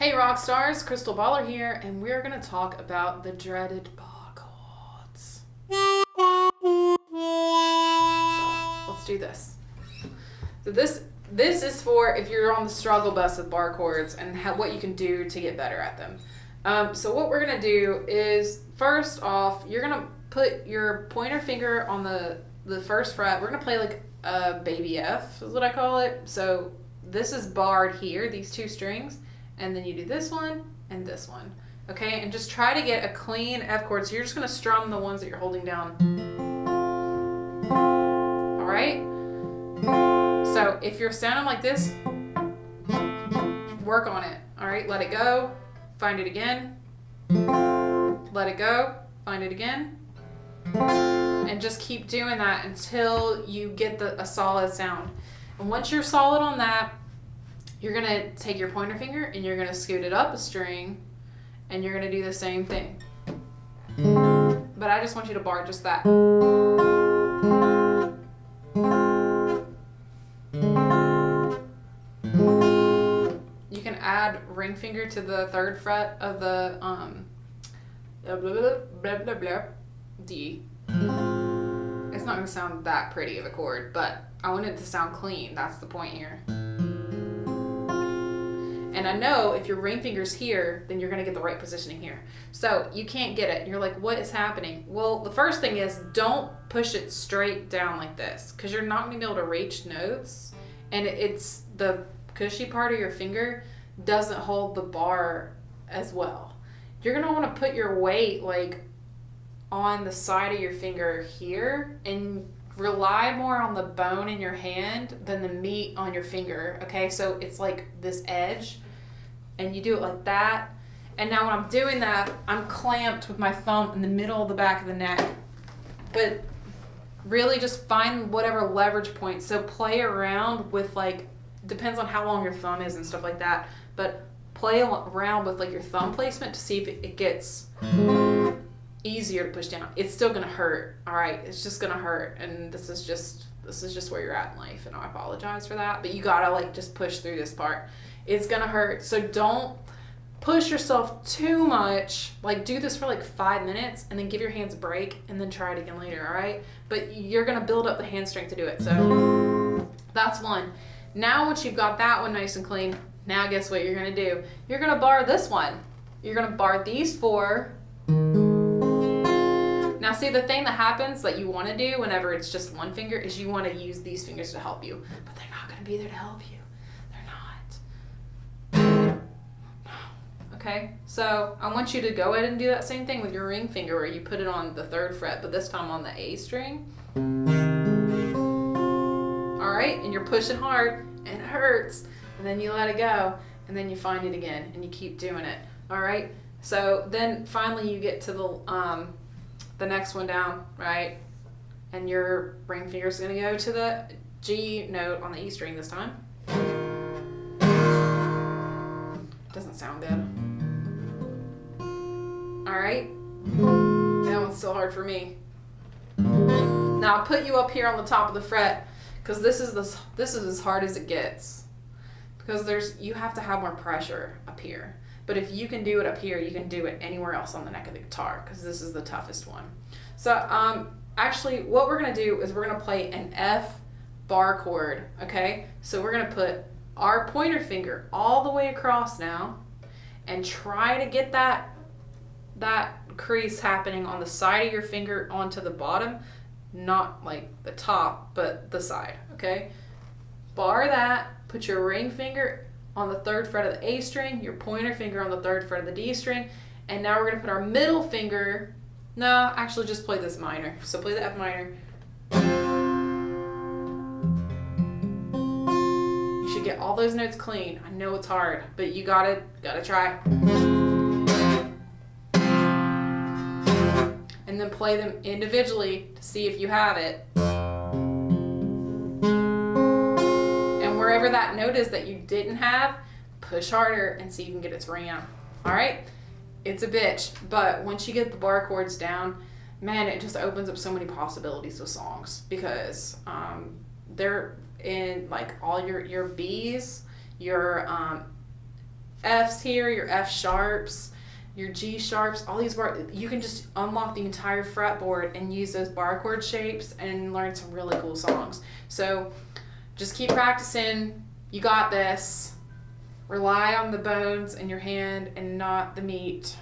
Hey rock stars, Crystal Baller here, and we're going to talk about the dreaded bar chords. So let's do this. So this is for if you're on the struggle bus with bar chords and what you can do to get better at them. So what we're going to do is, first off, you're going to put your pointer finger on the first fret. We're going to play like a baby F is what I call it. So this is barred here, these two strings. And then you do this one and this one. Okay, and just try to get a clean F chord. So you're just gonna strum the ones that you're holding down. All right? So if you're sounding like this, work on it. All right, let it go, find it again. Let it go, find it again. And just keep doing that until you get a solid sound. And once you're solid on that, you're going to take your pointer finger and you're going to scoot it up a string and you're going to do the same thing. But I just want you to bar just that. You can add ring finger to the third fret of the blah, blah, blah, blah, D. It's not going to sound that pretty of a chord, but I want it to sound clean. That's the point here. And I know if your ring finger's here, then you're going to get the right positioning here. So you can't get it. You're like, what is happening? Well, the first thing is don't push it straight down like this because you're not going to be able to reach notes. And it's the cushy part of your finger doesn't hold the bar as well. You're going to want to put your weight like on the side of your finger here and rely more on the bone in your hand than the meat on your finger. Okay, so it's like this edge. And you do it like that. And now when I'm doing that, I'm clamped with my thumb in the middle of the back of the neck. But really just find whatever leverage point. So play around with like, depends on how long your thumb is and stuff like that. But play around with like your thumb placement to see if it gets easier to push down. It's still gonna hurt, all right? It's just gonna hurt. And this is just where you're at in life. And I apologize for that. But you gotta like just push through this part. It's gonna hurt. So don't push yourself too much. Like do this for like 5 minutes and then give your hands a break and then try it again later, all right? But you're gonna build up the hand strength to do it. So that's one. Now once you've got that one nice and clean, now guess what you're gonna do? You're gonna bar this one. You're gonna bar these four. Now see, the thing that happens that you wanna do whenever it's just one finger is you wanna use these fingers to help you, but they're not gonna be there to help you. Okay, so I want you to go ahead and do that same thing with your ring finger where you put it on the third fret, but this time on the A string. All right, and you're pushing hard and it hurts, and then you let it go, and then you find it again, and you keep doing it. All right, so then finally you get to the next one down, right? And your ring finger is gonna go to the G note on the E string this time. Doesn't sound good. All right, that one's still hard for me. Now I'll put you up here on the top of the fret because this is as hard as it gets because you have to have more pressure up here. But if you can do it up here, you can do it anywhere else on the neck of the guitar because this is the toughest one. So actually what we're gonna do is we're gonna play an F bar chord, okay? So we're gonna put our pointer finger all the way across now and try to get that crease happening on the side of your finger onto the bottom, not like the top, but the side, okay? Bar that, put your ring finger on the third fret of the A string, your pointer finger on the third fret of the D string, and now we're gonna put our middle finger, no, actually just play this minor. So play the F minor. You should get all those notes clean. I know it's hard, but you gotta try. And then play them individually to see if you have it. And wherever that note is that you didn't have, push harder and see if you can get it to ring out. All right? It's a bitch, but once you get the bar chords down, man, it just opens up so many possibilities with songs because they're in like all your B's, your Fs here, your F sharps, your G sharps, all these bars, you can just unlock the entire fretboard and use those bar chord shapes and learn some really cool songs. So just keep practicing. You got this. Rely on the bones in your hand and not the meat.